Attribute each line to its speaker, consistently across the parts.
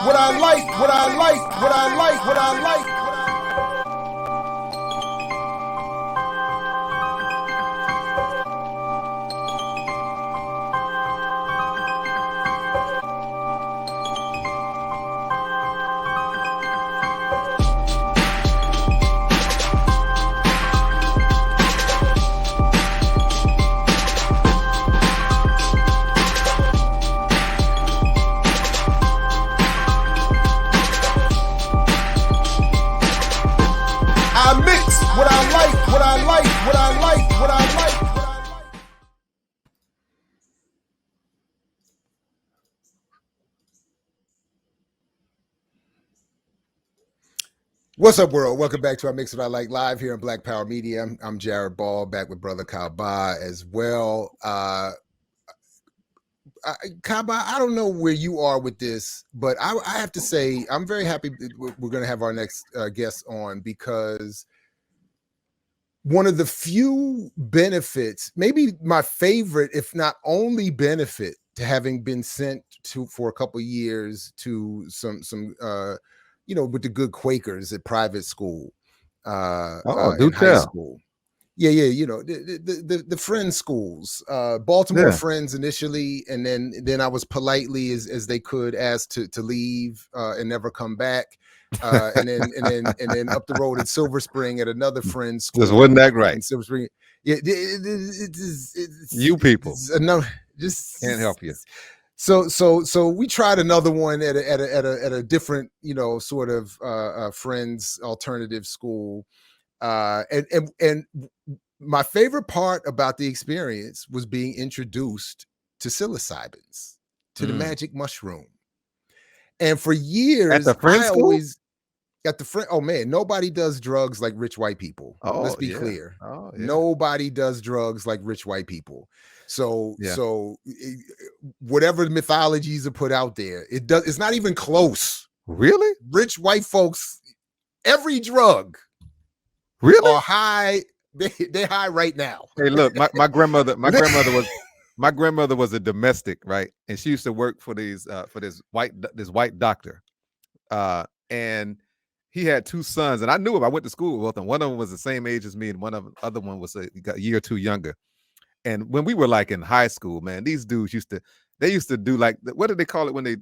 Speaker 1: what I like, what I like, what I like, what I like. What I like, what I like, what I like, what I like. What's up, world? Welcome back to our Mix What I Like live here on Black Power Media. I'm Jared Ball, back with brother Kaba as well. Kaba, I don't know where you are with this, but I have to say I'm very happy we're going to have our next guest on, because one of the few benefits, maybe my favorite, if not only benefit, to having been sent to for a couple of years to some with the good Quakers at private school, in high school. Yeah, the friend schools, Baltimore friends initially, and then I was politely as they could asked to leave and never come back. And then up the road at Silver Spring at another friend's school.
Speaker 2: Just wasn't that right?
Speaker 1: In Silver Spring, yeah, it's
Speaker 2: you people
Speaker 1: just
Speaker 2: can't help you.
Speaker 1: So we tried another one at a different sort of friends alternative school, and my favorite part about the experience was being introduced to psilocybins, to the magic mushroom. And for years,
Speaker 2: at the friend school?
Speaker 1: Oh man, nobody does drugs like rich white people. Let's be clear. Nobody does drugs like rich white people. So whatever mythologies are put out there, it's not even close.
Speaker 2: Really?
Speaker 1: Rich white folks, every drug
Speaker 2: really
Speaker 1: are high. They're high right now.
Speaker 2: Hey, look, my grandmother was a domestic, right? And she used to work for this white doctor. And he had two sons, and I knew him. I went to school with them. One of them was the same age as me, and the other one was a year or two younger. And when we were like in high school, man, these dudes used to do like, what do they call it when they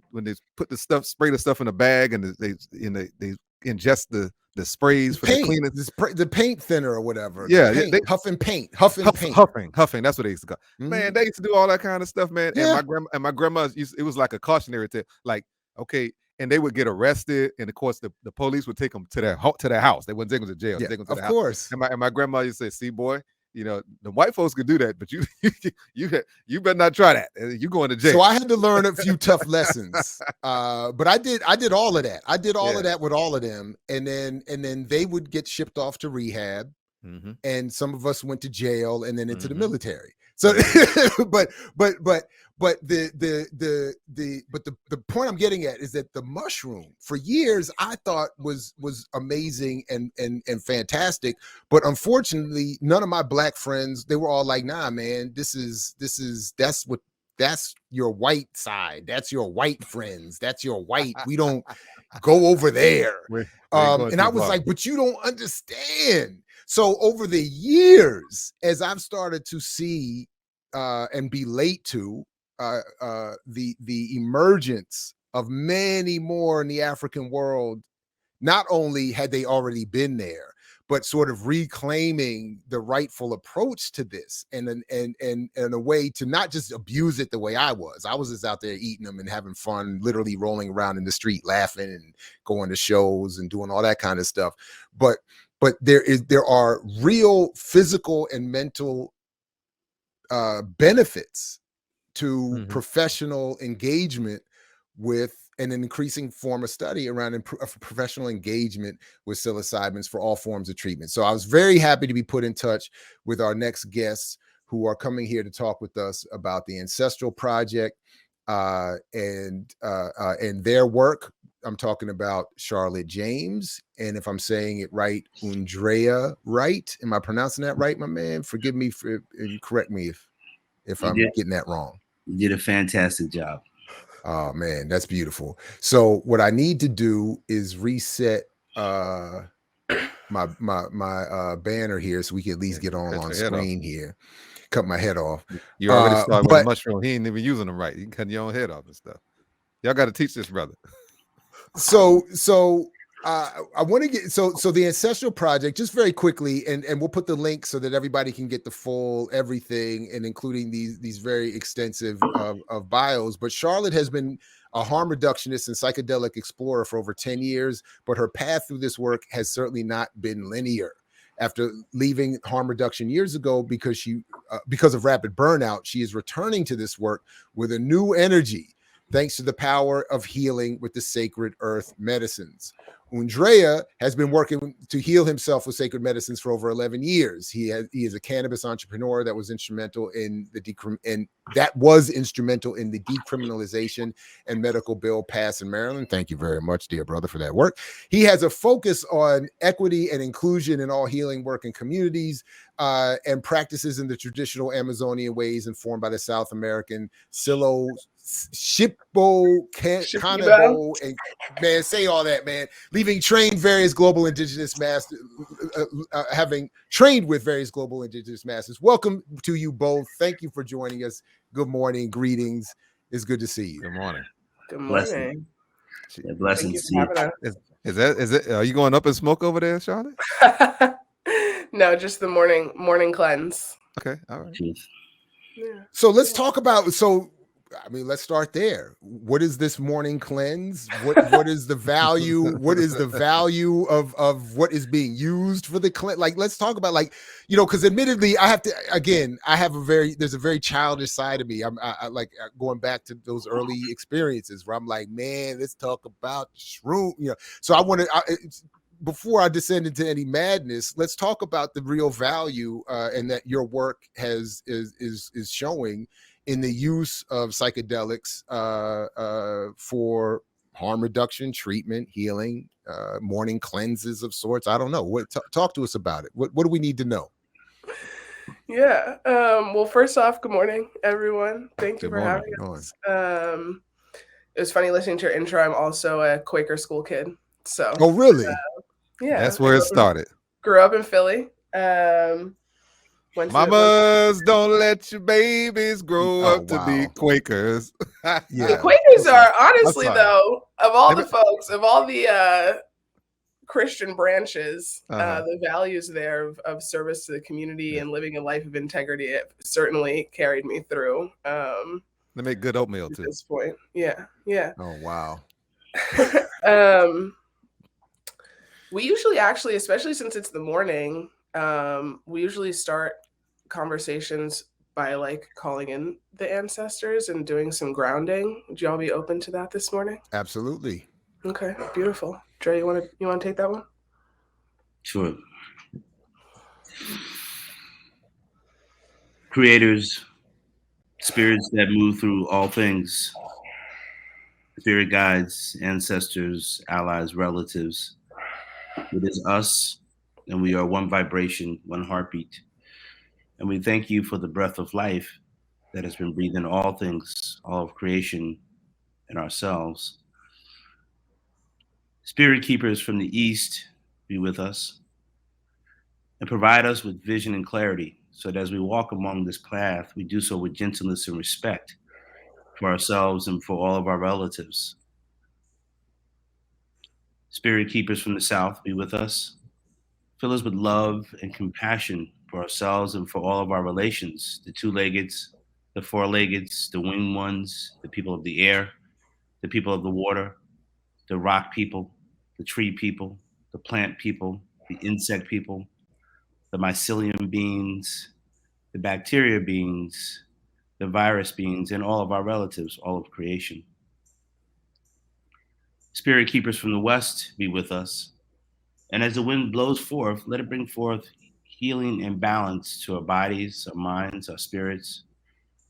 Speaker 2: put the stuff, spray the stuff in a bag, and they ingest the sprays for the cleaning,
Speaker 1: the paint thinner or whatever.
Speaker 2: Yeah,
Speaker 1: they huffing paint.
Speaker 2: Huffing. That's what they used to call. Man, they used to do all that kind of stuff, man. Yeah. And my grandma, it was like a cautionary tale, like, okay. And they would get arrested, and of course, the police would take them to their house. They wouldn't take them to jail.
Speaker 1: Yeah,
Speaker 2: take them to
Speaker 1: of course.
Speaker 2: And my grandma used to say, "See, boy, the white folks could do that, but you better not try that. You going to jail."
Speaker 1: So I had to learn a few tough lessons, but I did all of that. I did all of that with all of them, and then they would get shipped off to rehab, and some of us went to jail, and then into the military. So, but the point I'm getting at is that the mushroom, for years, I thought was amazing and fantastic, but unfortunately, none of my black friends, they were all like, "Nah, man, that's your white side. That's your white friends. That's your white. We don't go over there." And I was like, "But you don't understand." So over the years, as I've started to see and be late to the emergence of many more in the African world, not only had they already been there, but sort of reclaiming the rightful approach to this, and a way to not just abuse it the way I was. I was just out there eating them and having fun, literally rolling around in the street, laughing and going to shows and doing all that kind of stuff. But there are real physical and mental benefits to professional engagement with an increasing form of study around professional engagement with psilocybins for all forms of treatment. So I was very happy to be put in touch with our next guests, who are coming here to talk with us about the Ancestor Project and their work. I'm talking about Charlotte James, and if I'm saying it right, Undrea Wright. Am I pronouncing that right, my man? Forgive me and correct me if I'm getting that wrong.
Speaker 3: You did a fantastic job.
Speaker 1: Oh man, that's beautiful. So what I need to do is reset my banner here so we can at least get on screen here. Cut my head off.
Speaker 2: You already started with a mushroom. He ain't even using them right. You can cut your own head off and stuff. Y'all got to teach this brother.
Speaker 1: So I want to get so the Ancestral Project, just very quickly, and we'll put the link so that everybody can get the full everything, and including these very extensive of bios. But Charlotte has been a harm reductionist and psychedelic explorer for over 10 years, but her path through this work has certainly not been linear. After leaving harm reduction years ago because of rapid burnout, she is returning to this work with a new energy, thanks to the power of healing with the sacred earth medicines. Undrea has been working to heal himself with sacred medicines for over 11 years. He is a cannabis entrepreneur that was instrumental in the decriminalization and medical bill passed in Maryland. Thank you very much, dear brother, for that work. He has a focus on equity and inclusion in all healing work in communities, and practices in the traditional Amazonian ways informed by the South American Shippo, Cannibal, and man, say all that, man. Leaving trained various global indigenous masters, having trained with various global indigenous masters. Welcome to you both. Thank you for joining us. Good morning, greetings. It's good to see you.
Speaker 2: Good morning.
Speaker 3: Good morning.
Speaker 4: Blessings.
Speaker 2: Is it? Are you going up in smoke over there, Charlotte?
Speaker 3: No, just the morning cleanse.
Speaker 2: Okay, all right.
Speaker 3: Yeah.
Speaker 1: So let's talk about. Let's start there. What is this morning cleanse? What is the value? What is the value of what is being used for the cleanse? Like, let's talk about, because admittedly, there's a very childish side of me. I like going back to those early experiences where I'm like, man, let's talk about shroom. So I want to. Before I descend into any madness, let's talk about the real value and that your work is showing in the use of psychedelics for harm reduction, treatment, healing, morning cleanses of sorts. I don't know. Talk to us about it. What do we need to know?
Speaker 3: Yeah. Well, first off, good morning, everyone. Thank you for having us. It was funny listening to your intro. I'm also a Quaker school kid. So.
Speaker 1: Oh, really?
Speaker 3: Yeah.
Speaker 2: That's where it started.
Speaker 3: Grew up in Philly.
Speaker 2: Mamas, don't let your babies grow up to be Quakers.
Speaker 3: Yeah. The Quakers are honestly, though, of all the folks, of all the Christian branches, the values there of service to the community and living a life of integrity, it certainly carried me through.
Speaker 2: They make good oatmeal too.
Speaker 3: At this point. Yeah.
Speaker 1: Oh, wow.
Speaker 3: We usually actually, especially since it's the morning, we usually start conversations by calling in the ancestors and doing some grounding. Would y'all be open to that this morning?
Speaker 1: Absolutely.
Speaker 3: Okay, beautiful. Dre, you want to take that one?
Speaker 4: Sure. Creators, spirits that move through all things, spirit guides, ancestors, allies, relatives. It is us, and we are one vibration, one heartbeat. And we thank you for the breath of life that has been breathed in all things, all of creation, and ourselves. Spirit keepers from the east, be with us and provide us with vision and clarity, so that as we walk along this path, we do so with gentleness and respect for ourselves and for all of our relatives. Spirit keepers from the south, be with us. Fill us with love and compassion for ourselves and for all of our relations, the two-leggeds, the four-leggeds, the winged ones, the people of the air, the people of the water, the rock people, the tree people, the plant people, the insect people, the mycelium beings, the bacteria beings, the virus beings, and all of our relatives, all of creation. Spirit keepers from the west, be with us. And as the wind blows forth, let it bring forth healing and balance to our bodies, our minds, our spirits,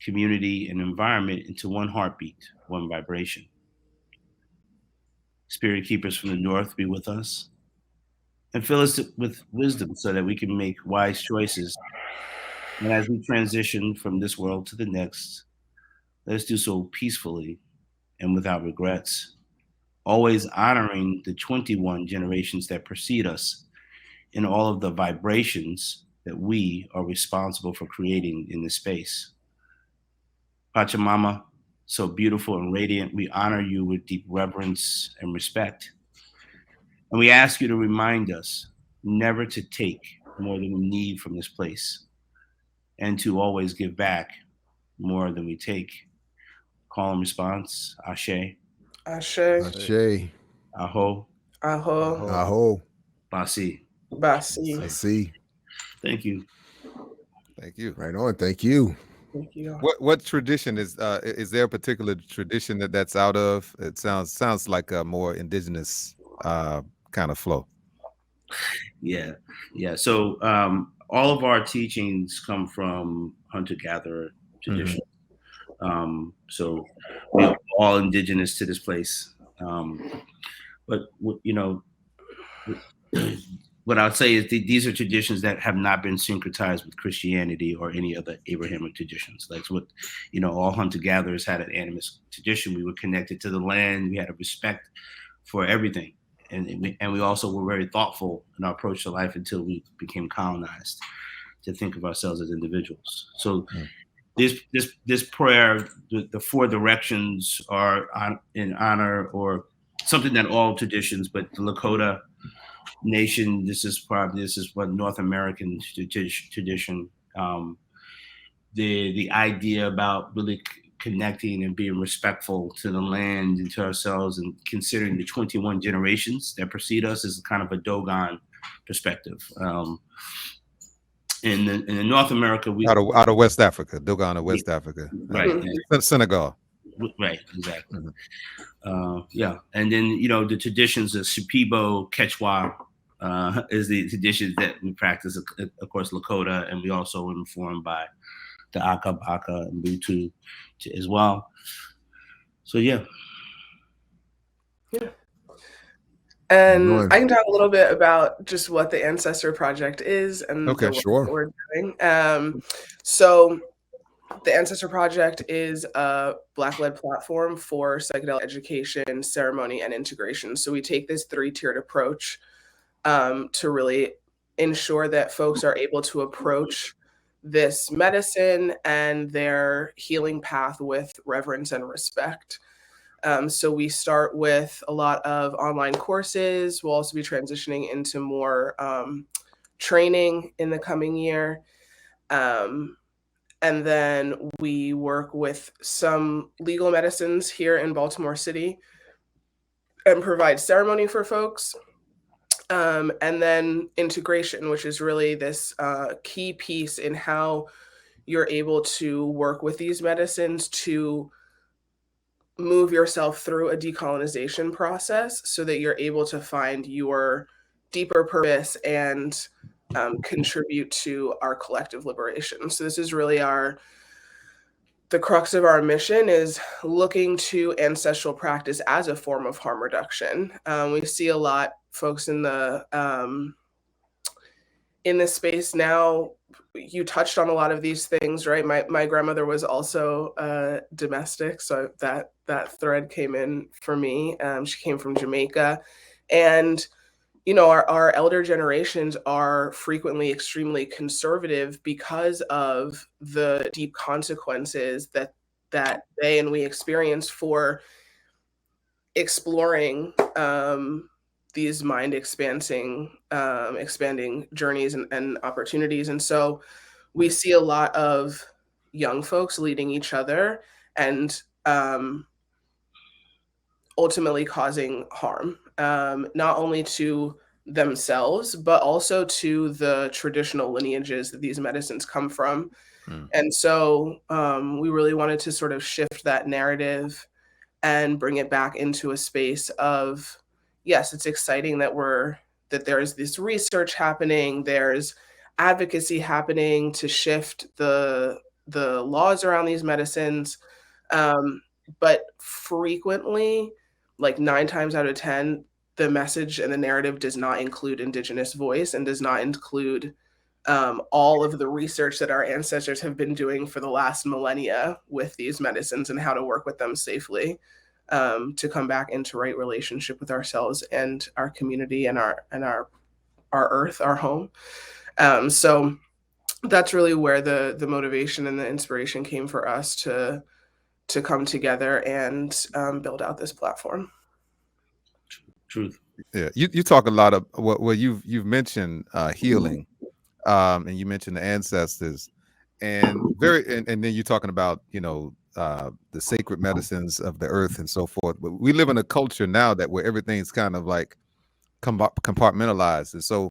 Speaker 4: community, and environment into one heartbeat, one vibration. Spirit keepers from the north, be with us. And fill us with wisdom so that we can make wise choices. And as we transition from this world to the next, let us do so peacefully and without regrets, always honoring the 21 generations that precede us in all of the vibrations that we are responsible for creating in this space. Pachamama, so beautiful and radiant, we honor you with deep reverence and respect. And we ask you to remind us never to take more than we need from this place, and to always give back more than we take. Call and response, Ashe.
Speaker 3: Ashe.
Speaker 1: Ashe.
Speaker 4: Aho.
Speaker 3: Aho.
Speaker 1: Aho.
Speaker 4: Basi.
Speaker 3: Basi.
Speaker 1: I see.
Speaker 4: Thank you.
Speaker 2: Thank you.
Speaker 1: Right on. Thank you.
Speaker 3: Thank you.
Speaker 2: What tradition is there a particular tradition that's out of? It sounds like a more indigenous kind of flow.
Speaker 4: Yeah. So all of our teachings come from hunter-gatherer tradition. So we're all indigenous to this place. But you know, what I would say is these are traditions that have not been syncretized with Christianity or any other Abrahamic traditions. Like what, you know, all hunter-gatherers had an animist tradition. We were connected to the land. We had a respect for everything. And we also were very thoughtful in our approach to life until we became colonized to think of ourselves as individuals. So this prayer, the four directions are in honor or something that all traditions, but the Lakota Nation, this is what North American tradition. The idea about really connecting and being respectful to the land and to ourselves, and considering the 21 generations that precede us is kind of a Dogon perspective. In the North America, we
Speaker 2: out of West Africa, Dogon of West Africa,
Speaker 4: right?
Speaker 2: Senegal,
Speaker 4: right? Exactly. Yeah, and then you know the traditions of Shipibo, Quechua is the traditions that we practice. Of course, Lakota, and we also were informed by the Aka Baka and Butu as well. So yeah.
Speaker 3: And I can talk a little bit about just what the Ancestor Project is and the work that we're doing. So the Ancestor Project is a Black-led platform for psychedelic education, ceremony, and integration. So we take this three-tiered approach to really ensure that folks are able to approach this medicine and their healing path with reverence and respect. So we start with a lot of online courses. We'll also be transitioning into more training in the coming year. And then we work with some legal medicines here in Baltimore City and provide ceremony for folks. And then integration, which is really this key piece in how you're able to work with these medicines to move yourself through a decolonization process so that you're able to find your deeper purpose and contribute to our collective liberation. So this is really the crux of our mission, is looking to ancestral practice as a form of harm reduction. We see a lot folks in this space now. You touched on a lot of these things, right? My grandmother was also domestic, so that thread came in for me. She came from Jamaica, and you know, our elder generations are frequently extremely conservative because of the deep consequences that they and we experience for exploring these mind expanding journeys and opportunities. And so we see a lot of young folks leading each other and ultimately causing harm, not only to themselves, but also to the traditional lineages that these medicines come from. And so we really wanted to sort of shift that narrative and bring it back into a space of, yes, it's exciting that there's this research happening, there's advocacy happening to shift the laws around these medicines, but frequently, like 9 times out of 10, the message and the narrative does not include Indigenous voice and does not include all of the research that our ancestors have been doing for the last millennia with these medicines and how to work with them safely. to come back into right relationship with ourselves and our community and our earth, our home. So that's really where the motivation and the inspiration came for us to come together and build out this platform.
Speaker 4: Truth.
Speaker 2: Yeah, you talk a lot of well you've mentioned healing, and you mentioned the ancestors, and then you're talking about the sacred medicines of the earth and so forth. But we live in a culture now where everything's kind of like compartmentalized, and so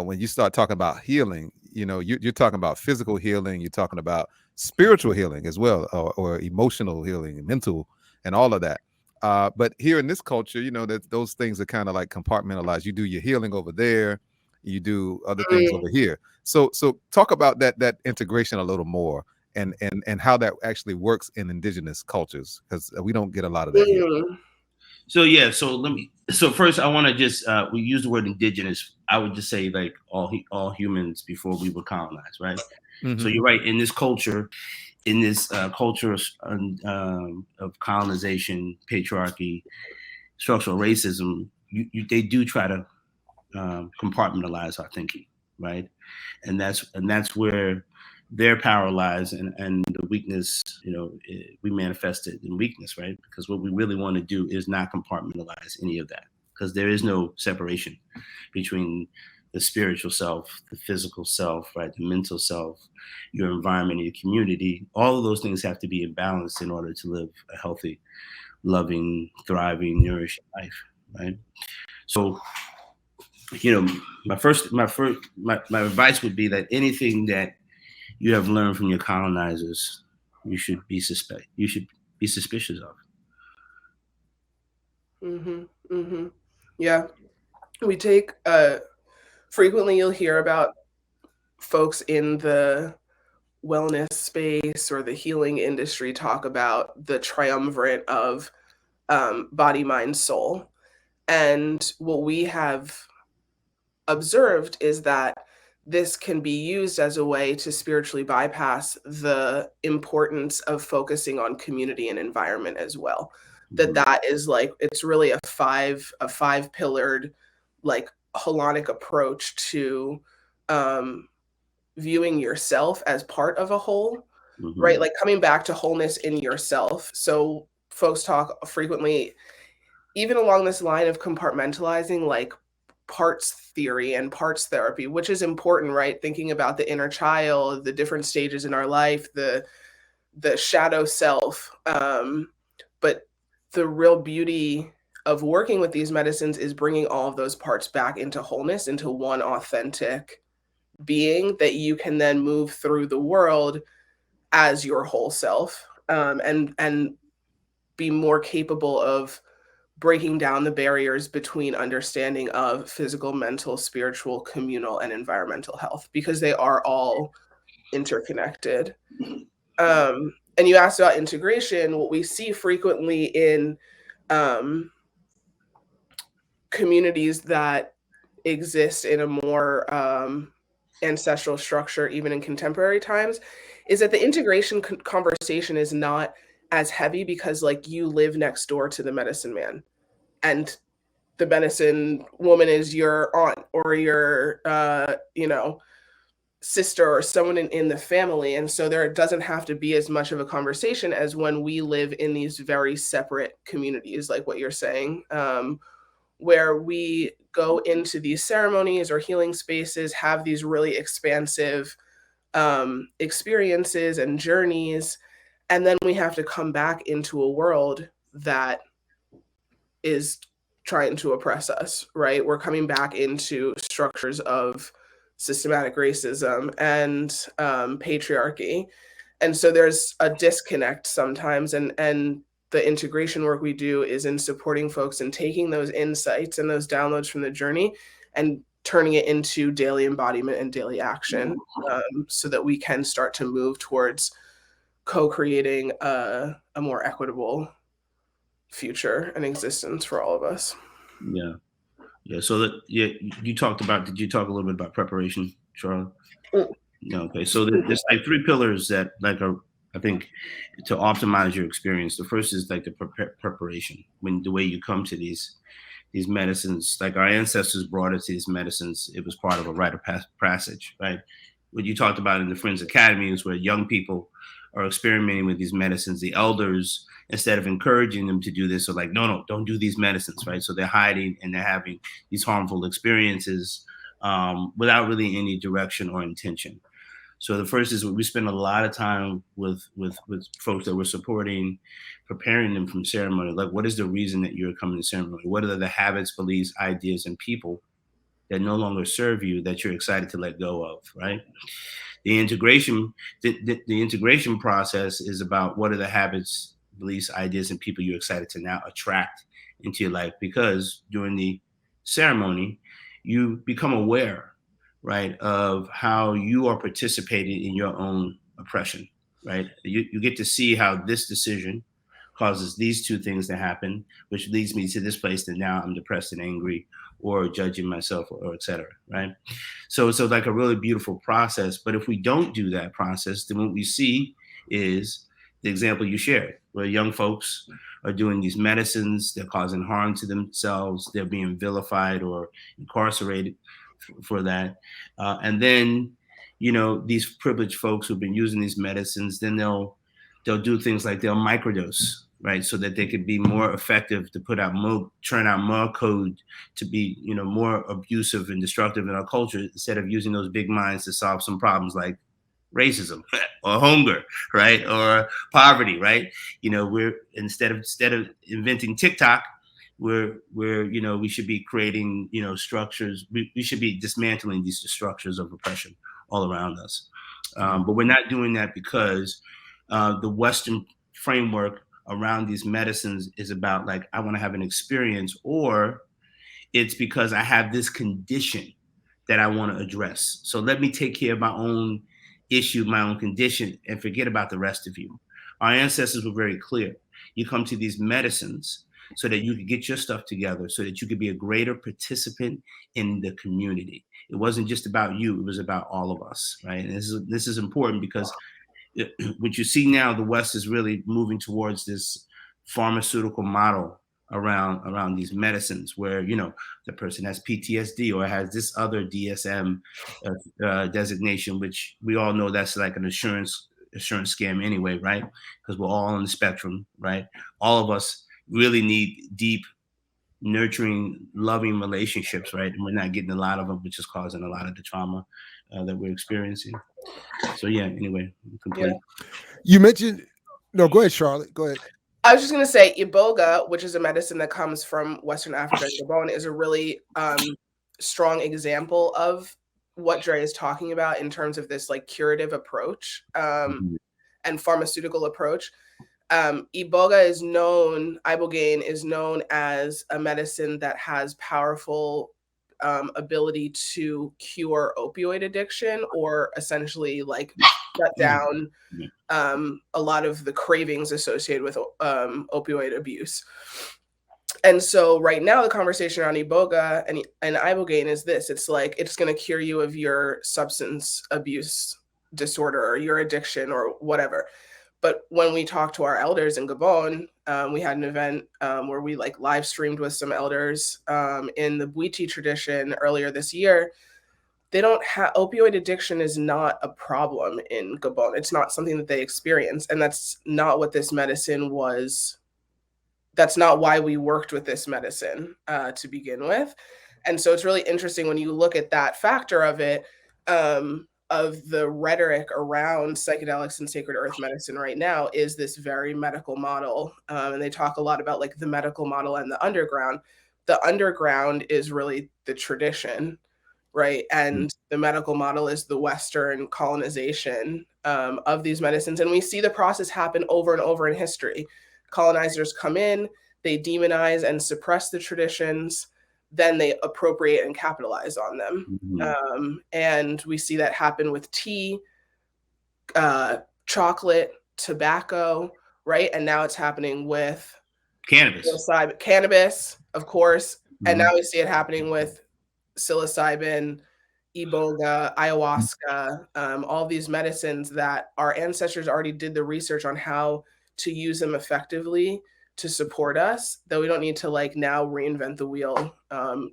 Speaker 2: when you start talking about healing, you're talking about physical healing, you're talking about spiritual healing as well, or emotional healing, mental, and all of that. But here in this culture, that those things are kind of like compartmentalized. You do your healing over there, you do other things over here. So talk about that integration a little more, and how that actually works in indigenous cultures, because we don't get a lot of that here.
Speaker 4: So first I want to just we use the word indigenous. I would just say like all humans before we were colonized, right? Mm-hmm. So you're right, in this culture. In this culture of colonization, patriarchy, structural racism, they do try to compartmentalize our thinking, right? And that's where their power lies, and the weakness. We manifest it in weakness, right? Because what we really want to do is not compartmentalize any of that, because there is no separation between the spiritual self, the physical self, right? The mental self, your environment, your community. All of those things have to be in balance in order to live a healthy, loving, thriving, nourishing life, right? So, my advice would be that anything that you have learned from your colonizers, you should be suspicious of.
Speaker 3: Mm-hmm. Mm-hmm. Yeah. We take frequently you'll hear about folks in the wellness space or the healing industry talk about the triumvirate of body, mind, soul. And what we have observed is that this can be used as a way to spiritually bypass the importance of focusing on community and environment as well. Mm-hmm. That is like, it's really a five pillared, like, holonic approach to viewing yourself as part of a whole, mm-hmm. right? Like coming back to wholeness in yourself. So folks talk frequently, even along this line of compartmentalizing, like parts theory and parts therapy, which is important, right? Thinking about the inner child, the different stages in our life, the shadow self. But the real beauty of working with these medicines is bringing all of those parts back into wholeness, into one authentic being that you can then move through the world as your whole self, and be more capable of breaking down the barriers between understanding of physical, mental, spiritual, communal, and environmental health, because they are all interconnected. And you asked about integration. What we see frequently in communities that exist in a more ancestral structure, even in contemporary times, is that the integration conversation is not as heavy, because like you live next door to the medicine man, and the medicine woman is your aunt or your sister or someone in the family. And so there doesn't have to be as much of a conversation as when we live in these very separate communities, like what you're saying, where we go into these ceremonies or healing spaces, have these really expansive experiences and journeys, and then we have to come back into a world that is trying to oppress us, right? We're coming back into structures of systematic racism and patriarchy. And so there's a disconnect sometimes, and the integration work we do is in supporting folks and taking those insights and those downloads from the journey and turning it into daily embodiment and daily action, so that we can start to move towards co-creating a more equitable future and existence for all of us.
Speaker 4: Yeah. So you talked about, did you talk a little bit about preparation, Charlotte? No. Okay. So there's like three pillars that like are I think to optimize your experience, the first is like the preparation. When the way you come to these medicines, like our ancestors brought us these medicines, it was part of a rite of passage, right? What you talked about in the Friends Academy is where young people are experimenting with these medicines. The elders, instead of encouraging them to do this, are like, no, don't do these medicines, right? So they're hiding and they're having these harmful experiences without really any direction or intention. So the first is we spend a lot of time with folks that we're supporting, preparing them from ceremony. Like, what is the reason that you're coming to ceremony? What are the habits, beliefs, ideas, and people that no longer serve you that you're excited to let go of, right? The integration, the integration process is about what are the habits, beliefs, ideas, and people you're excited to now attract into your life, because during the ceremony, you become aware, right, of how you are participating in your own oppression, right? You get to see how this decision causes these two things to happen, which leads me to this place that now I'm depressed and angry or judging myself or et cetera, right? So it's like a really beautiful process. But if we don't do that process, then what we see is the example you shared, where young folks are doing these medicines, they're causing harm to themselves, they're being vilified or incarcerated for that. And then, these privileged folks who've been using these medicines, then they'll do things like they'll microdose, right? So that they could be more effective to turn out more code to be, more abusive and destructive in our culture, instead of using those big minds to solve some problems like racism or hunger, right? Or poverty, right? We're instead of inventing TikTok, we should be creating, structures. We should be dismantling these structures of oppression all around us. But we're not doing that because the Western framework around these medicines is about, like, I want to have an experience, or it's because I have this condition that I want to address. So let me take care of my own issue, my own condition, and forget about the rest of you. Our ancestors were very clear. You come to these medicines so that you could get your stuff together, so that you could be a greater participant in the community. It wasn't just about you, it was about all of us, right? And this is important, because what you see now, the West is really moving towards this pharmaceutical model around these medicines, where the person has PTSD or has this other DSM designation, which we all know that's like an insurance scam anyway, right? Because we're all on the spectrum, right? All of us really need deep, nurturing, loving relationships, right? And we're not getting a lot of them, which is causing a lot of the trauma that we're experiencing. So yeah, anyway, complete.
Speaker 1: Yeah. You mentioned, no, go ahead, Charlotte, go ahead.
Speaker 3: I was just going to say Iboga, which is a medicine that comes from Western Africa and Gabon, is a really strong example of what Dre is talking about in terms of this like curative approach and pharmaceutical approach. Ibogaine is known as a medicine that has powerful ability to cure opioid addiction, or essentially like shut down a lot of the cravings associated with opioid abuse. And so right now the conversation around Iboga and Ibogaine is this: it's like, it's going to cure you of your substance abuse disorder or your addiction or whatever. But when we talked to our elders in Gabon, we had an event where we like live streamed with some elders in the Bwiti tradition earlier this year. They don't have, opioid addiction is not a problem in Gabon. It's not something that they experience. And that's not what this medicine was. That's not why we worked with this medicine to begin with. And so it's really interesting when you look at that factor of it, of the rhetoric around psychedelics and sacred earth medicine right now is this very medical model. And they talk a lot about like the medical model and the underground. The underground is really the tradition, right? And the medical model is the Western colonization of these medicines. And we see the process happen over and over in history. Colonizers come in, they demonize and suppress the traditions, then they appropriate and capitalize on them. And we see that happen with tea, chocolate, tobacco, right? And now it's happening with cannabis, of course. And now we see it happening with psilocybin, iboga, ayahuasca, all these medicines that our ancestors already did the research on how to use them effectively to support us, that we don't need to like now reinvent the wheel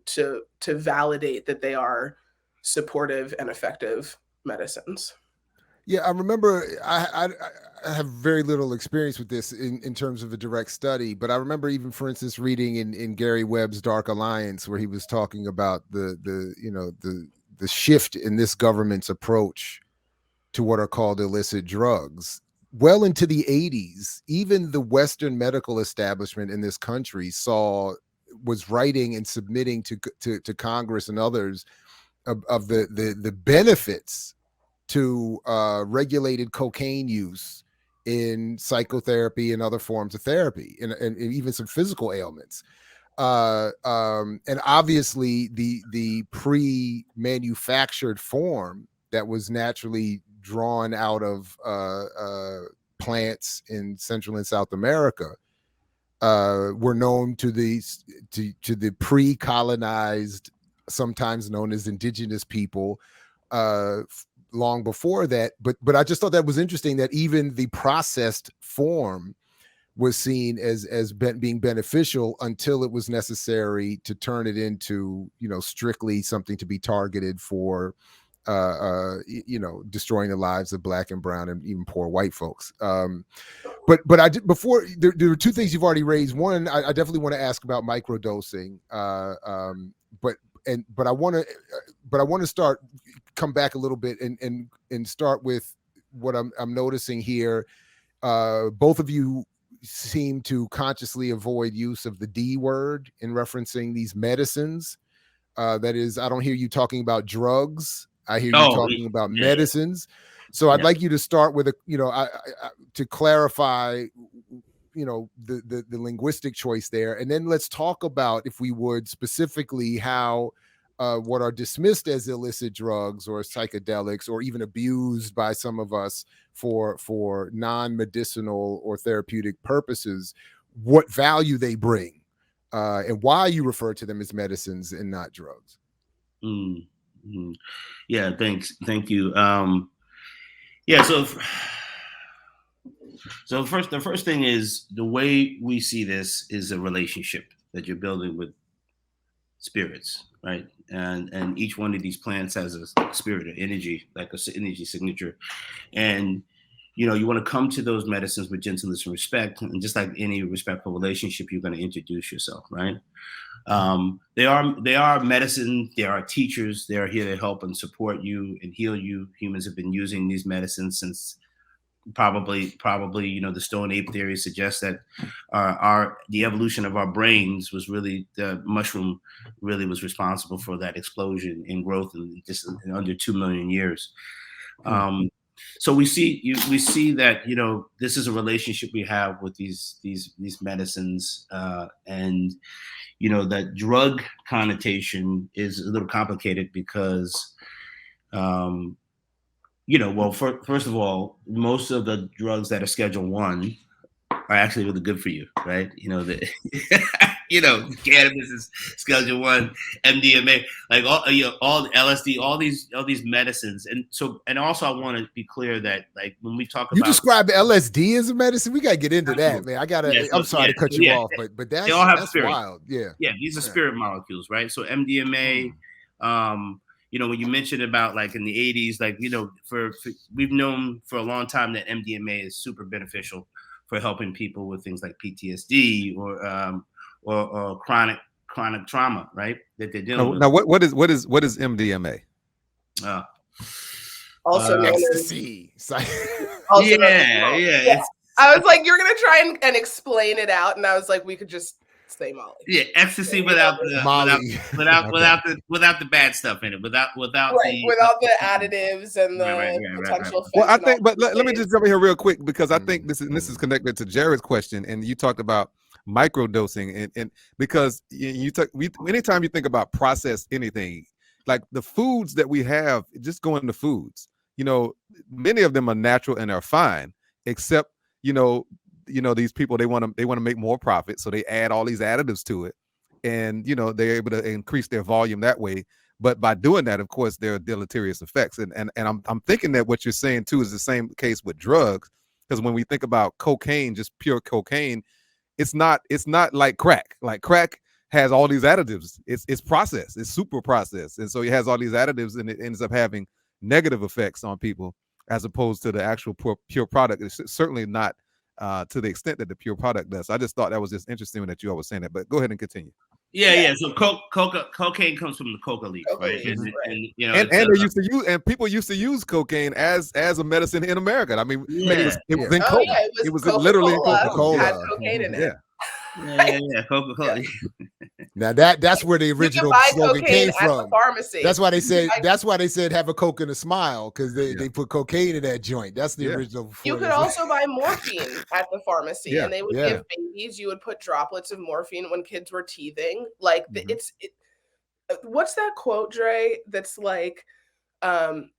Speaker 3: to validate that they are supportive and effective medicines.
Speaker 1: Yeah, I remember I have very little experience with this in terms of a direct study, but I remember even, for instance, reading in Gary Webb's Dark Alliance, where he was talking about the shift in this government's approach to what are called illicit drugs. Well into the 80s, even the Western medical establishment in this country was writing and submitting to Congress and others of the benefits to regulated cocaine use in psychotherapy and other forms of therapy, and even some physical ailments. And obviously the pre-manufactured form that was naturally drawn out of plants in Central and South America were known to the pre-colonized, sometimes known as indigenous people, long before that. But I just thought that was interesting that even the processed form was seen as being beneficial until it was necessary to turn it into, strictly something to be targeted for, destroying the lives of Black and brown and even poor white folks. But I did before. There were two things you've already raised. One, I definitely want to ask about microdosing. But I want to come back a little bit and start with what I'm noticing here. Both of you seem to consciously avoid use of the D word in referencing these medicines. That is, I don't hear you talking about drugs. I hear you talking about medicines. So I'd like you to start with to clarify, the linguistic choice there, and then let's talk about, if we would, specifically how what are dismissed as illicit drugs or psychedelics, or even abused by some of us for non-medicinal or therapeutic purposes, what value they bring, and why you refer to them as medicines and not drugs.
Speaker 4: Mm-hmm. Yeah, thank you. So the first thing is, the way we see this is a relationship that you're building with spirits, right? And each one of these plants has a spirit or energy, like an energy signature. And you want to come to those medicines with gentleness and respect, and just like any respectful relationship, you're going to introduce yourself, right? They are medicine. They are teachers. They are here to help and support you and heal you. Humans have been using these medicines since probably the Stone Ape theory suggests that the evolution of our brains was really, the mushroom really was responsible for that explosion in growth in just in under 2 million years. So we see that this is a relationship we have with these medicines, and that drug connotation is a little complicated because first of all, most of the drugs that are Schedule 1 are actually really good for you, right? Cannabis is Schedule 1, MDMA, like all LSD, all these medicines, and also I want to be clear that, like, when we talk about,
Speaker 1: you describe LSD as a medicine, we gotta get into that, man. I'm sorry to cut you off, but that's wild. Yeah,
Speaker 4: these are spirit molecules, right? So MDMA. When you mentioned about, like, in the 80s, like, we've known for a long time that MDMA is super beneficial for helping people with things like PTSD or chronic trauma, right? That they're dealing with.
Speaker 2: Now, what is MDMA?
Speaker 3: Also
Speaker 1: ecstasy.
Speaker 3: Yeah. I was like, you're gonna try and explain it out, and I was like, we could just say Molly.
Speaker 4: Yeah, ecstasy without the bad stuff in it, without
Speaker 3: the additives and the potential.
Speaker 2: Well, I think, but let me just jump in here real quick, because I think this is connected to Jared's question, and you talked about microdosing, and because anytime you think about processed anything, like the foods that we have, just go into foods, many of them are natural and are fine, except these people, they want to make more profit, so they add all these additives to it, and they're able to increase their volume that way. But by doing that, of course, there are deleterious effects. And I'm thinking that what you're saying too is the same case with drugs, because when we think about cocaine, just pure cocaine, it's not like crack. Like crack has all these additives. It's processed. It's super processed, and so it has all these additives, and it ends up having negative effects on people as opposed to the actual pure product. It's certainly not to the extent that the pure product does. So I just thought that was just interesting that you all were saying that. But go ahead and continue.
Speaker 4: Yeah. So cocaine comes from the coca leaf, right?
Speaker 3: Leaf,
Speaker 4: and you know,
Speaker 2: and they used to use, and people used to use cocaine as a medicine in America. I mean, it was in Coke. It was literally in
Speaker 3: Coca-Cola. Had cocaine in it.
Speaker 4: Yeah, Coca-Cola.
Speaker 1: Now that's where the original slogan came from.
Speaker 3: The pharmacy.
Speaker 1: That's why they said have a Coke and a smile, because they put cocaine in that joint. That's the original.
Speaker 3: You could also buy morphine at the pharmacy, and they would give babies. You would put droplets of morphine when kids were teething. Like what's that quote, Dre? That's like,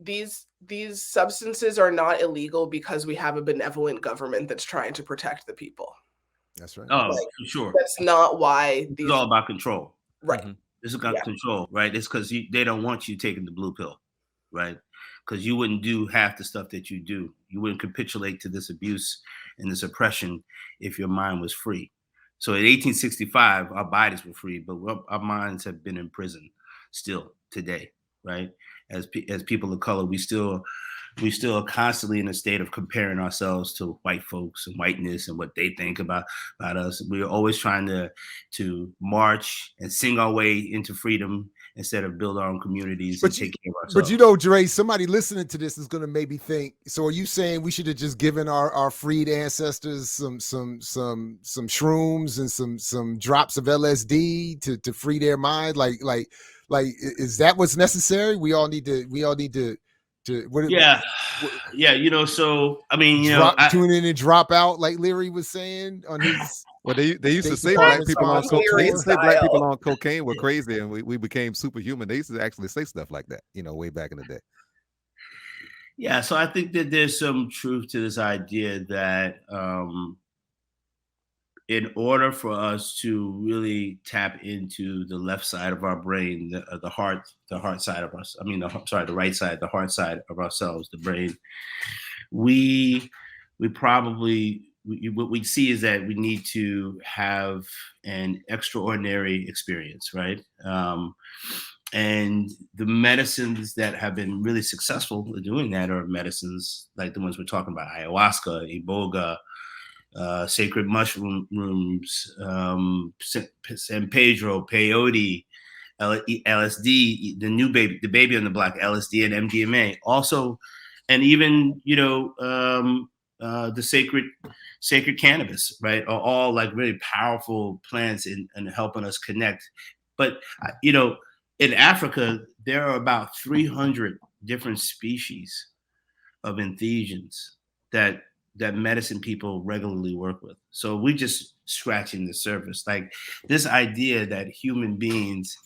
Speaker 3: these substances are not illegal because we have a benevolent government that's trying to protect the people.
Speaker 1: That's right.
Speaker 4: Oh, for sure.
Speaker 3: That's not why.
Speaker 4: It's all about control.
Speaker 3: Right.
Speaker 4: It's about control, right? It's because they don't want you taking the blue pill, right? Because you wouldn't do half the stuff that you do. You wouldn't capitulate to this abuse and this oppression if your mind was free. So in 1865, our bodies were free, but our minds have been in prison still today, right? As people of color, we still are constantly in a state of comparing ourselves to white folks and whiteness and what they think about us. We're always trying to march and sing our way into freedom instead of build our own communities and take care of ourselves.
Speaker 1: But you know, Dre, somebody listening to this is going to maybe think, so are you saying we should have just given our freed ancestors some shrooms and some drops of LSD to free their mind? Like is that what's necessary? We all need to
Speaker 4: you know, so I mean,
Speaker 1: tune in and drop out, like Leary was saying on his.
Speaker 2: Well, they used to say black people on cocaine. Black people on cocaine were crazy, and we became superhuman. They used to actually say stuff like that, you know, way back in the day.
Speaker 4: Yeah, so I think that there's some truth to this idea that in order for us to really tap into the left side of our brain, the heart side of us, the right side, the heart side of ourselves, the brain, we probably, what we see is that we need to have an extraordinary experience, right? And the medicines that have been really successful in doing that are medicines like the ones we're talking about, ayahuasca, iboga, sacred mushrooms, San Pedro, peyote, LSD, the baby on the block, LSD and MDMA. Also, and even the sacred cannabis, right, are all like really powerful plants in helping us connect. But in Africa, there are about 300 different species of entheogens that medicine people regularly work with. So we're just scratching the surface. Like this idea that human beings,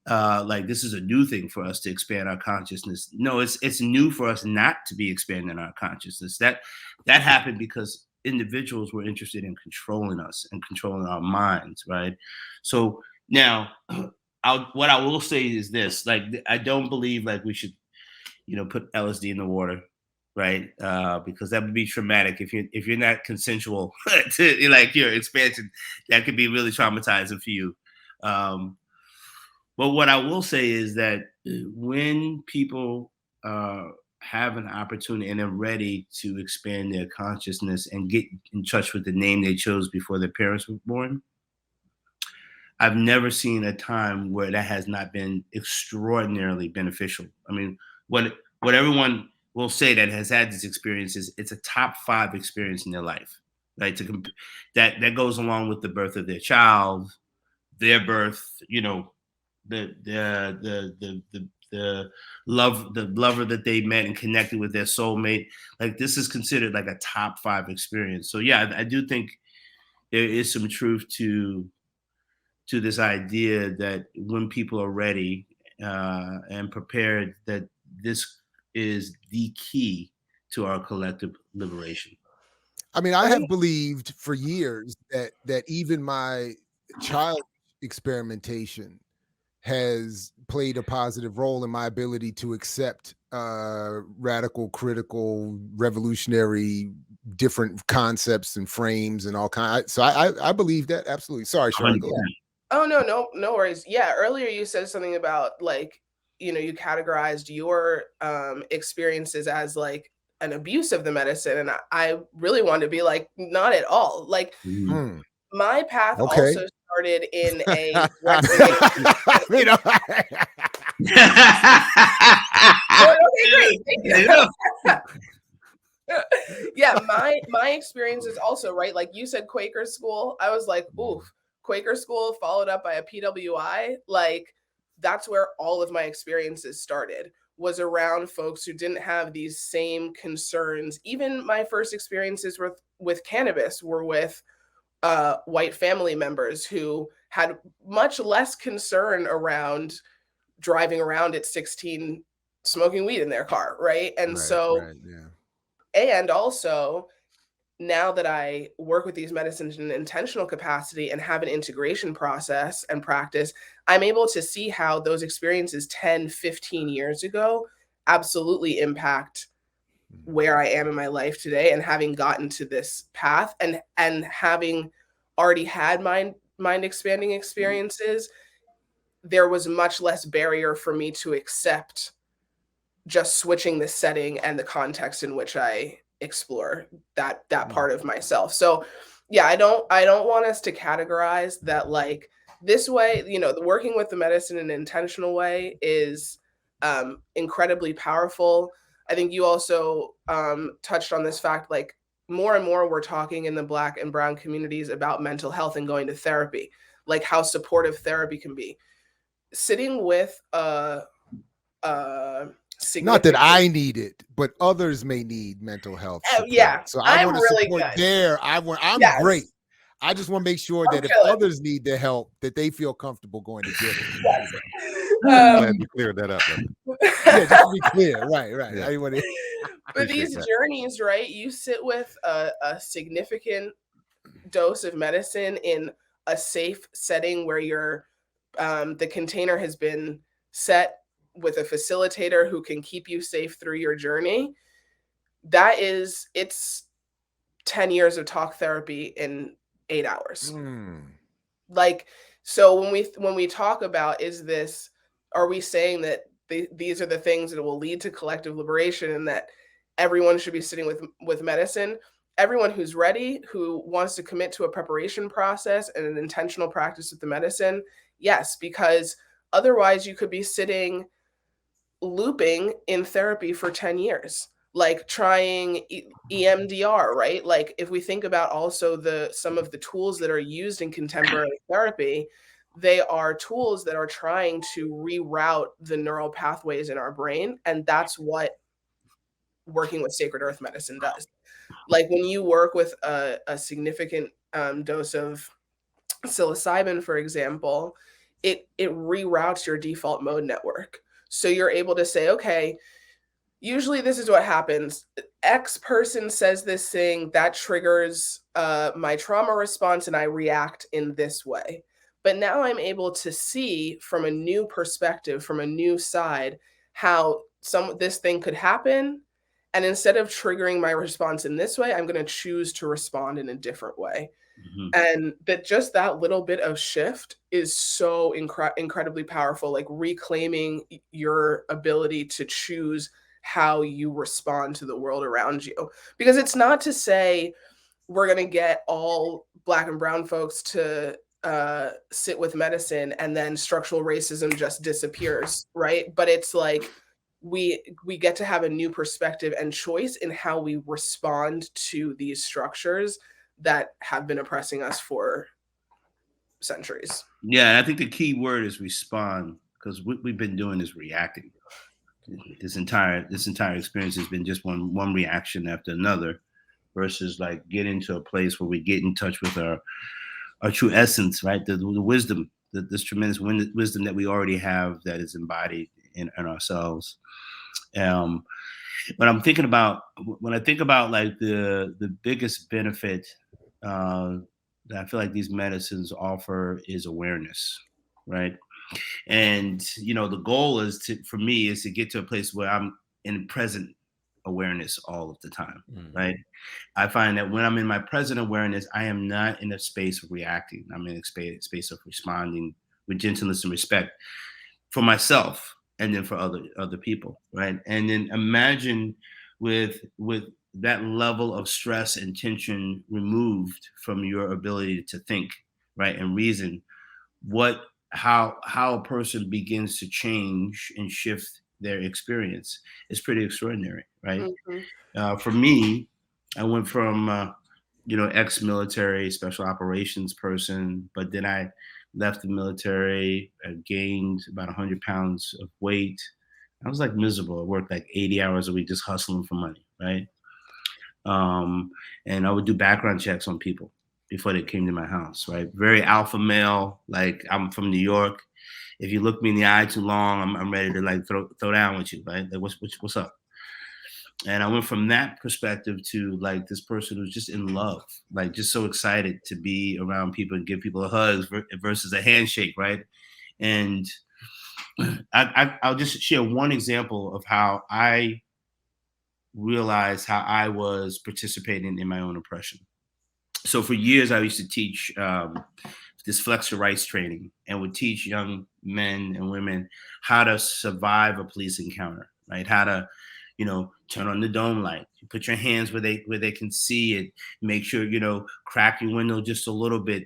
Speaker 4: like this is a new thing for us to expand our consciousness. No, it's new for us not to be expanding our consciousness. That happened because individuals were interested in controlling us and controlling our minds, right? So now, what I will say is this: like, I don't believe like we should, put LSD in the water. Right, because that would be traumatic if you're not consensual to like your expansion. That could be really traumatizing for you. But what I will say is that when people have an opportunity and are ready to expand their consciousness and get in touch with the name they chose before their parents were born, I've never seen a time where that has not been extraordinarily beneficial. I mean, what everyone will say that has had this experience is it's a top 5 experience in their life, right? That goes along with the birth of their child, their birth, the lover that they met and connected with, their soulmate. Like this is considered like a top 5 experience. So yeah, I do think there is some truth to this idea that when people are ready and prepared, that this is the key to our collective liberation.
Speaker 1: I mean, I have believed for years that even my child experimentation has played a positive role in my ability to accept radical, critical, revolutionary, different concepts and frames and all kinds. So I believe that, absolutely. Sorry, Sharon.
Speaker 3: Oh, no worries. Yeah, earlier you said something about like, you know, you categorized your experiences as like an abuse of the medicine, and I really wanted to be like, not at all. Like, my path also started in a recreation. Okay, great. Thank you. Yeah, my experience is also, right, like you said, Quaker school. I was like, oof, Quaker school followed up by a PWI. Like, that's where all of my experiences started, was around folks who didn't have these same concerns. Even my first experiences with cannabis were with white family members who had much less concern around driving around at 16 smoking weed in their car, right? And and also, now that I work with these medicines in an intentional capacity and have an integration process and practice, I'm able to see how those experiences 10, 15 years ago absolutely impact where I am in my life today, and having gotten to this path and having already had mind expanding experiences, there was much less barrier for me to accept just switching the setting and the context in which I explore that part of myself. So yeah, I don't want us to categorize that like this way, you know, working with the medicine in an intentional way is incredibly powerful. I think you also touched on this fact, like more and more we're talking in the Black and Brown communities about mental health and going to therapy, like how supportive therapy can be. Sitting with
Speaker 1: not that I need it, but others may need mental health support.
Speaker 3: Yeah,
Speaker 1: so I want to
Speaker 3: really
Speaker 1: support
Speaker 3: good.
Speaker 1: I'm great. I just want to make sure that if others need the help, that they feel comfortable going to get it.
Speaker 2: Glad you cleared that up.
Speaker 1: Yeah, just to be clear, right.
Speaker 2: Yeah.
Speaker 3: But these journeys, right? You sit with a significant dose of medicine in a safe setting where you're the container has been set with a facilitator who can keep you safe through your journey. It's 10 years of talk therapy in 8 hours. Like, so when we talk about, are we saying that these are the things that will lead to collective liberation and that everyone should be sitting with medicine? Everyone who's ready, who wants to commit to a preparation process and an intentional practice with the medicine, yes, because otherwise you could be sitting looping in therapy for 10 years, like trying EMDR, right? Like if we think about also some of the tools that are used in contemporary therapy, they are tools that are trying to reroute the neural pathways in our brain. And that's what working with sacred earth medicine does. Like when you work with a significant dose of psilocybin, for example, it reroutes your default mode network. So you're able to say, okay, usually this is what happens. X person says this thing that triggers my trauma response and I react in this way. But now I'm able to see from a new perspective, from a new side, how this thing could happen. And instead of triggering my response in this way, I'm going to choose to respond in a different way. And that little bit of shift is so incredibly powerful, like reclaiming your ability to choose how you respond to the world around you. Because it's not to say we're going to get all Black and brown folks to sit with medicine and then structural racism just disappears, right? But it's like we get to have a new perspective and choice in how we respond to these structures that have been oppressing us for centuries.
Speaker 4: Yeah, I think the key word is respond, because what we've been doing is reacting. This entire experience has been just one reaction after another, versus like get into a place where we get in touch with our true essence, right? The wisdom, this tremendous wisdom that we already have that is embodied in ourselves. But I'm thinking about, when I think about like the biggest benefit that I feel like these medicines offer is awareness, right? And, you know, the goal for me is to get to a place where I'm in present awareness all of the time, right? I find that when I'm in my present awareness, I am not in a space of reacting. I'm in a space of responding with gentleness and respect for myself and then for other people, right? And then imagine with that level of stress and tension removed from your ability to think, right, and reason, how a person begins to change and shift their experience is pretty extraordinary, right? For me, I went from ex-military special operations person, but then I left the military. I gained about 100 pounds of weight. I was like miserable. I worked like 80 hours a week just hustling for money, right? And I would do background checks on people before they came to my house, right? Very alpha male. Like, I'm from New York. If you look me in the eye too long, I'm ready to like throw down with you, right? Like, what's up? And I went from that perspective to like this person who's just in love, like just so excited to be around people and give people a hug versus a handshake, right? And I'll just share one example of how I realized how I was participating in my own oppression. So for years, I used to teach this flexor rights training and would teach young men and women how to survive a police encounter, right? How to, turn on the dome light, you put your hands where they can see it, make sure, crack your window just a little bit,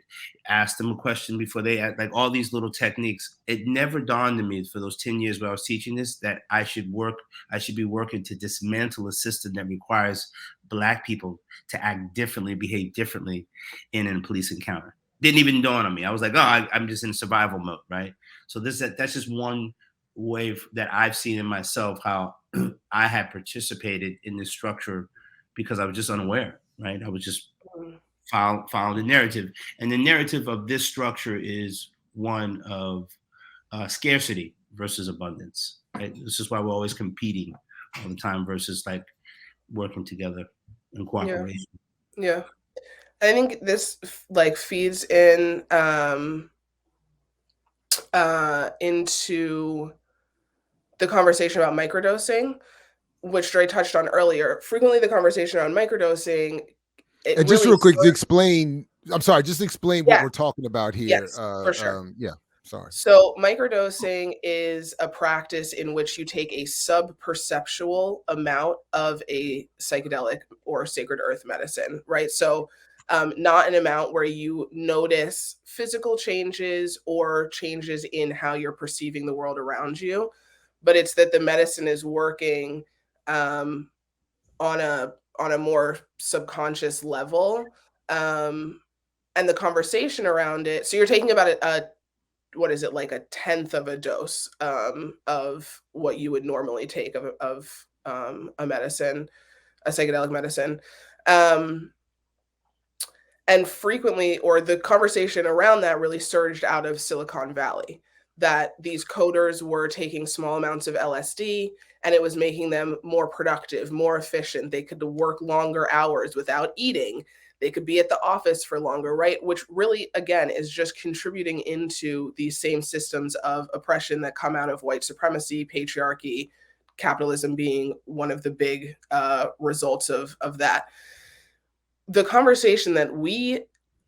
Speaker 4: ask them a question before they ask, like all these little techniques. It never dawned on me for those 10 years where I was teaching this, that I should be working to dismantle a system that requires Black people to act differently, behave differently in a police encounter. Didn't even dawn on me. I was like, I'm just in survival mode, right? So that's just one way that I've seen in myself how I had participated in this structure because I was just unaware, right? I was just following the narrative. And the narrative of this structure is one of scarcity versus abundance, right? This is why we're always competing all the time versus like working together in cooperation.
Speaker 3: Yeah. I think this like feeds in into the conversation about microdosing, which Dre touched on earlier. Frequently, the conversation on microdosing.
Speaker 1: And just real quick to explain, just explain what we're talking about here.
Speaker 3: Yes, for sure.
Speaker 1: Sorry.
Speaker 3: So microdosing is a practice in which you take a sub-perceptual amount of a psychedelic or sacred earth medicine, right? So not an amount where you notice physical changes or changes in how you're perceiving the world around you, but it's that the medicine is working on a more subconscious level, and the conversation around it. So you're taking about what is it, like a 1/10 of a dose of what you would normally take of a medicine, a psychedelic medicine. And frequently, or the conversation around that really surged out of Silicon Valley, that these coders were taking small amounts of LSD and it was making them more productive, more efficient. They could work longer hours without eating. They could be at the office for longer, right? Which really, again, is just contributing into these same systems of oppression that come out of white supremacy, patriarchy, capitalism being one of the big results of that. The conversation that we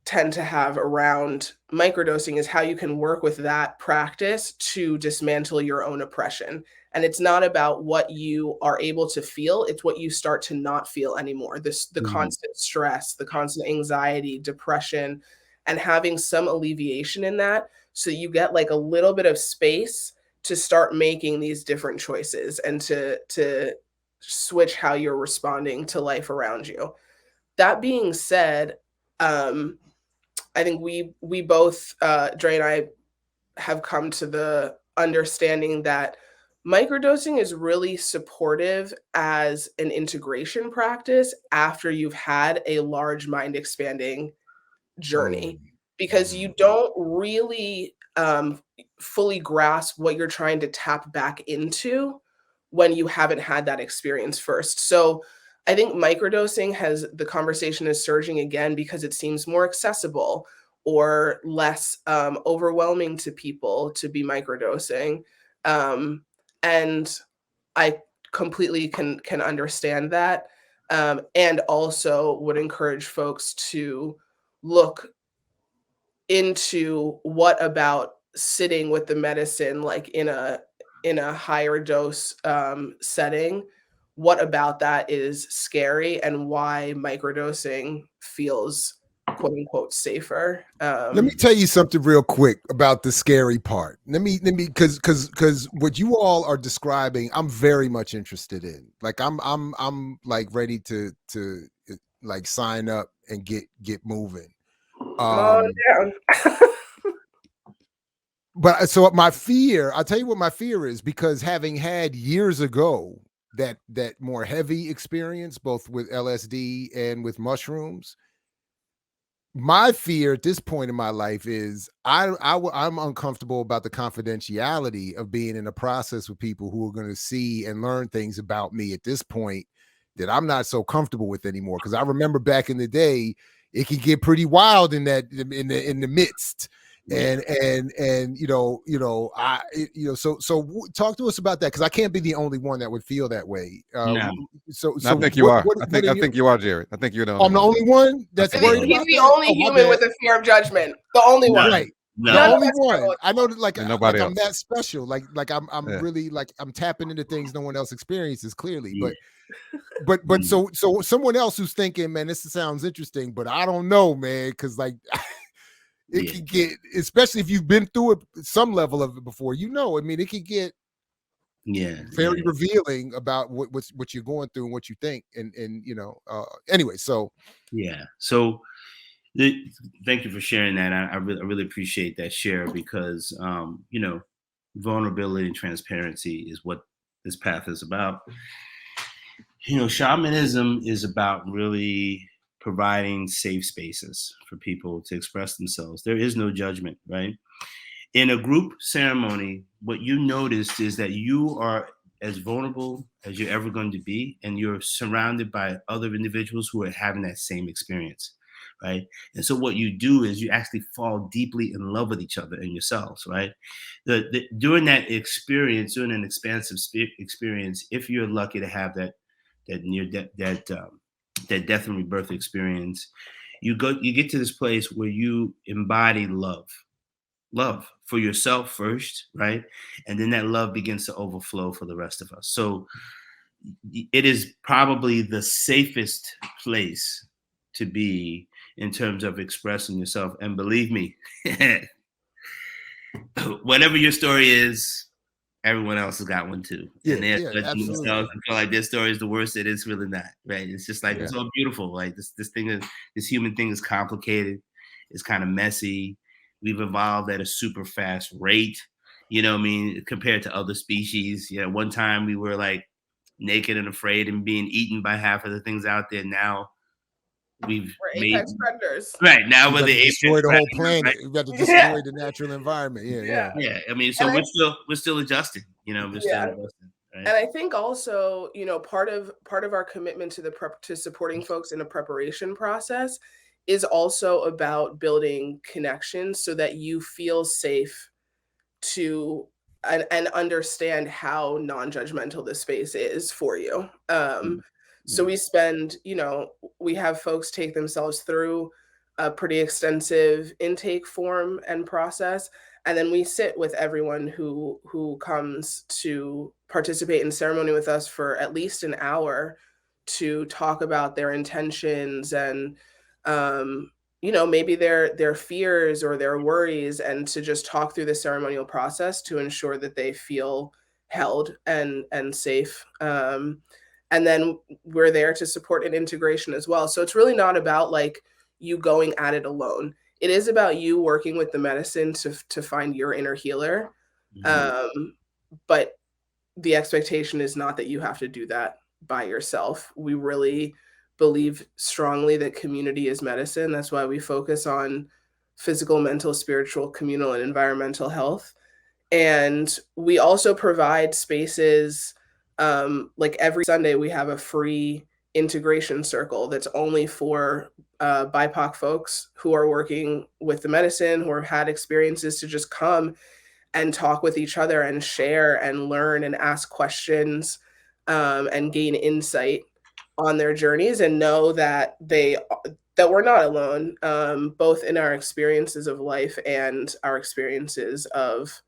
Speaker 3: tend to have around microdosing is how you can work with that practice to dismantle your own oppression. And it's not about what you are able to feel, it's what you start to not feel anymore. The constant stress, the constant anxiety, depression, and having some alleviation in that, so you get like a little bit of space to start making these different choices and to switch how you're responding to life around you. That being said, I think we both, Dre and I, have come to the understanding that microdosing is really supportive as an integration practice after you've had a large mind expanding journey, because you don't really fully grasp what you're trying to tap back into when you haven't had that experience first. So I think microdosing the conversation is surging again because it seems more accessible, or less overwhelming to people to be microdosing. And I completely can understand that. And also would encourage folks to look into what about sitting with the medicine, like in a higher dose setting, what about that is scary and why microdosing feels quote unquote safer.
Speaker 1: Let me tell you something real quick about the scary part. Let me because what you all are describing, I'm very much interested in. Like I'm like ready to like sign up and get moving.
Speaker 3: Down.
Speaker 1: But so my fear, I'll tell you what my fear is, because having had years ago that more heavy experience, both with LSD and with mushrooms, my fear at this point in my life is I'm uncomfortable about the confidentiality of being in a process with people who are going to see and learn things about me at this point that I'm not so comfortable with anymore. Because I remember back in the day, it could get pretty wild in the midst. And so talk to us about that, because I can't be the only one that would feel that way.
Speaker 2: No. So I think you are. I think you are, Jared. I think you're the only one.
Speaker 1: I'm the only one that's worried about that.
Speaker 3: He's the only human with a fear of judgment. The only one.
Speaker 1: Right.
Speaker 4: No.
Speaker 1: The only one. I know that like I'm
Speaker 2: else.
Speaker 1: that special. Like I'm really like I'm tapping into things no one else experiences clearly.
Speaker 4: Yeah.
Speaker 1: But so someone else who's thinking, man, this sounds interesting, but I don't know, man, because like it can get, especially if you've been through it, some level of it before, I mean, it can get very revealing about what you're going through and what you think. And anyway, so.
Speaker 4: Yeah. So thank you for sharing that. I really appreciate that share, because, vulnerability and transparency is what this path is about. Shamanism is about really providing safe spaces for people to express themselves. There is no judgment, right? In a group ceremony, what you notice is that you are as vulnerable as you're ever going to be, and you're surrounded by other individuals who are having that same experience, right? And so what you do is you actually fall deeply in love with each other and yourselves, right? During that experience, during an expansive experience, if you're lucky to have that near that death and rebirth experience, you get to this place where you embody love for yourself first, right? And then that love begins to overflow for the rest of us. So it is probably the safest place to be in terms of expressing yourself. And believe me, whatever your story is, everyone else has got one too. And they're judging themselves and feel like their story is the worst. It is really not, right? It's just like, it's all beautiful. Like this human thing is complicated. It's kind of messy. We've evolved at a super fast rate, compared to other species. One time we were like naked and afraid and being eaten by half of the things out there. Now we're
Speaker 3: apex predators.
Speaker 4: Right. Now we're the apex
Speaker 1: destroy the whole planet.
Speaker 4: Right?
Speaker 1: We've got to destroy the natural environment. Yeah.
Speaker 4: I mean, so we're still adjusting, we're still adjusting. Right?
Speaker 3: And I think also, part of our commitment to supporting folks in a preparation process is also about building connections so that you feel safe to and understand how non-judgmental this space is for you. So we spend, we have folks take themselves through a pretty extensive intake form and process. And then we sit with everyone who comes to participate in ceremony with us for at least an hour to talk about their intentions and, maybe their fears or their worries, and to just talk through the ceremonial process to ensure that they feel held and safe. And then we're there to support an integration as well. So it's really not about like you going at it alone. It is about you working with the medicine to find your inner healer. But the expectation is not that you have to do that by yourself. We really believe strongly that community is medicine. That's why we focus on physical, mental, spiritual, communal, and environmental health. And we also provide spaces, like every Sunday we have a free integration circle that's only for BIPOC folks who are working with the medicine, who have had experiences, to just come and talk with each other and share and learn and ask questions and gain insight on their journeys, and know that that we're not alone, both in our experiences of life and our experiences of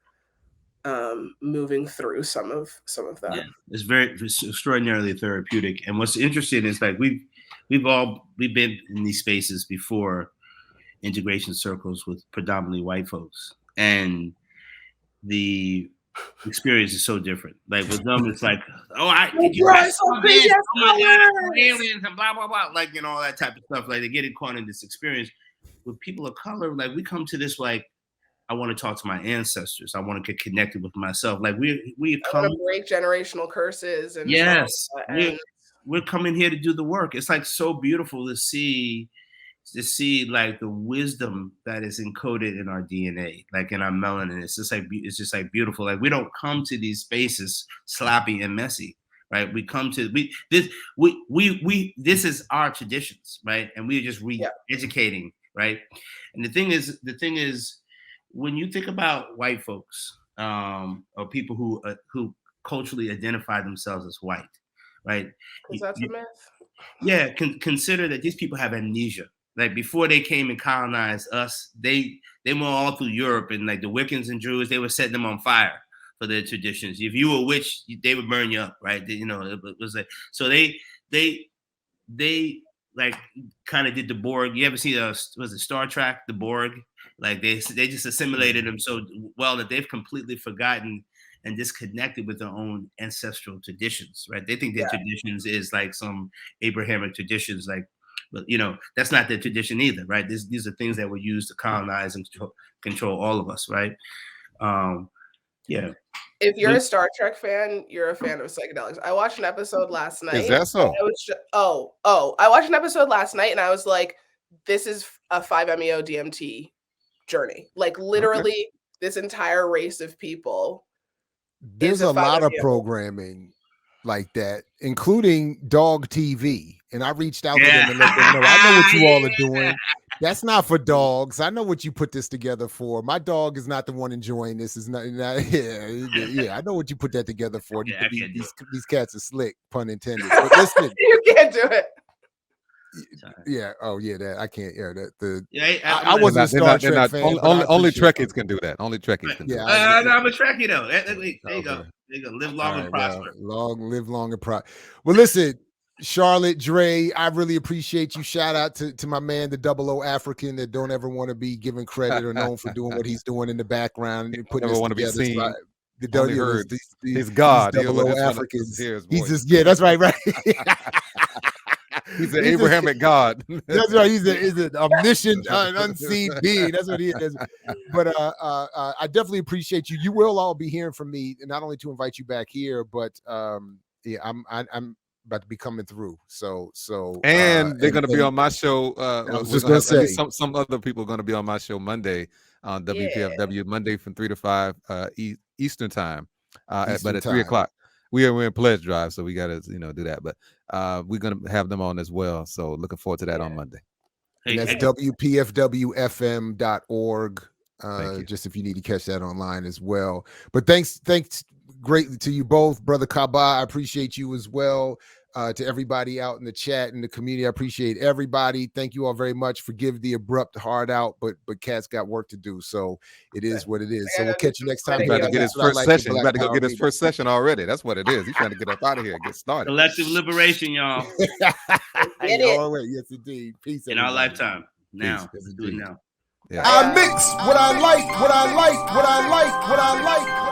Speaker 3: moving through some of that.
Speaker 4: Yeah, it's extraordinarily therapeutic. And what's interesting is, like, we've been in these spaces before, integration circles with predominantly white folks, and the experience is so different. Like with them, it's like, did you guys come in? Oh my God, aliens and blah blah blah, like, all that type of stuff. Like, they get caught in this experience. With people of color, like, we come to this like, I want to talk to my ancestors. I want to get connected with myself. Like, we come
Speaker 3: to break generational curses. And
Speaker 4: yes, we're coming here to do the work. It's like so beautiful to see like the wisdom that is encoded in our DNA, like in our melanin. It's just like beautiful. Like, we don't come to these spaces sloppy and messy, right? We come to this is our traditions, right? And we're just re-educating, right? And the thing is, when you think about white folks, or people who culturally identify themselves as white, right?
Speaker 3: Is that a myth?
Speaker 4: Yeah, consider that these people have amnesia. Like, before they came and colonized us, they went all through Europe, and like the Wiccans and Druids, they were setting them on fire for their traditions. If you were a witch, they would burn you up, right? It was like, so they like kind of did the Borg. You ever see was it Star Trek, the Borg? Like, they just assimilated them so well that they've completely forgotten and disconnected with their own ancestral traditions, right? They think their traditions is like some Abrahamic traditions, like, but that's not their tradition either, right? These are things that were used to colonize and control all of us, right? Yeah.
Speaker 3: If you're a Star Trek fan, you're a fan of psychedelics. I watched an episode last night.
Speaker 2: Is that so?
Speaker 3: I watched an episode last night, and I was like, this is a 5-MeO DMT journey. Like, literally, this entire race of people.
Speaker 1: There's a lot of programming like that, including dog TV. And I reached out to them and let them know, I know what you all are doing. That's not for dogs. I know what you put this together for. My dog is not the one enjoying this. Is not yeah. I know what you put that together for. These cats are slick, pun intended. But listen,
Speaker 3: you can't do it.
Speaker 1: Yeah. Oh, yeah. That I can't. Yeah. I wasn't a Star Trek fan.
Speaker 2: Only Trekkies can do that. Only Trekkies can do that.
Speaker 4: I'm a Trekkie though. There you go. Live long and prosper.
Speaker 1: Live long and prosper. Well, listen, Charlotte, Dre, I really appreciate you. Shout out to my man, the 00 African, that don't ever want to be given credit or known for doing what he's doing in the background and putting this together.
Speaker 2: Be seen. He's God.
Speaker 1: 00 Africans. He's just that's right.
Speaker 2: He's an Abrahamic God.
Speaker 1: That's right. He's an omniscient, unseen being. That's what he is. But I definitely appreciate you. You will all be hearing from me, not only to invite you back here, but I'm about to be coming through. So
Speaker 2: and they're going to be on my show.
Speaker 1: I was just going to say
Speaker 2: some other people are going to be on my show Monday on WPFW, Monday from 3 to 5 Eastern time. But at 3 o'clock. We're in pledge drive, so we got to do that. But we're going to have them on as well. So looking forward to that on Monday.
Speaker 1: And that's WPFWFM.org. Just if you need to catch that online as well. But thanks greatly to you both, Brother Kaba. I appreciate you as well. To everybody out in the chat and the community, I appreciate everybody. Thank you all very much. Forgive the abrupt hard out, but Cat's got work to do, so it is what it is. So we'll catch you next time.
Speaker 2: He's about to get his first session. He's about to go get his first session already. That's what it is. He's trying to get up out of here and get started.
Speaker 4: Collective liberation, y'all.
Speaker 1: Yes, indeed. Peace
Speaker 4: in our lifetime. Now, let's do it now.
Speaker 1: I mix what I like, what I like, what I like, what I like.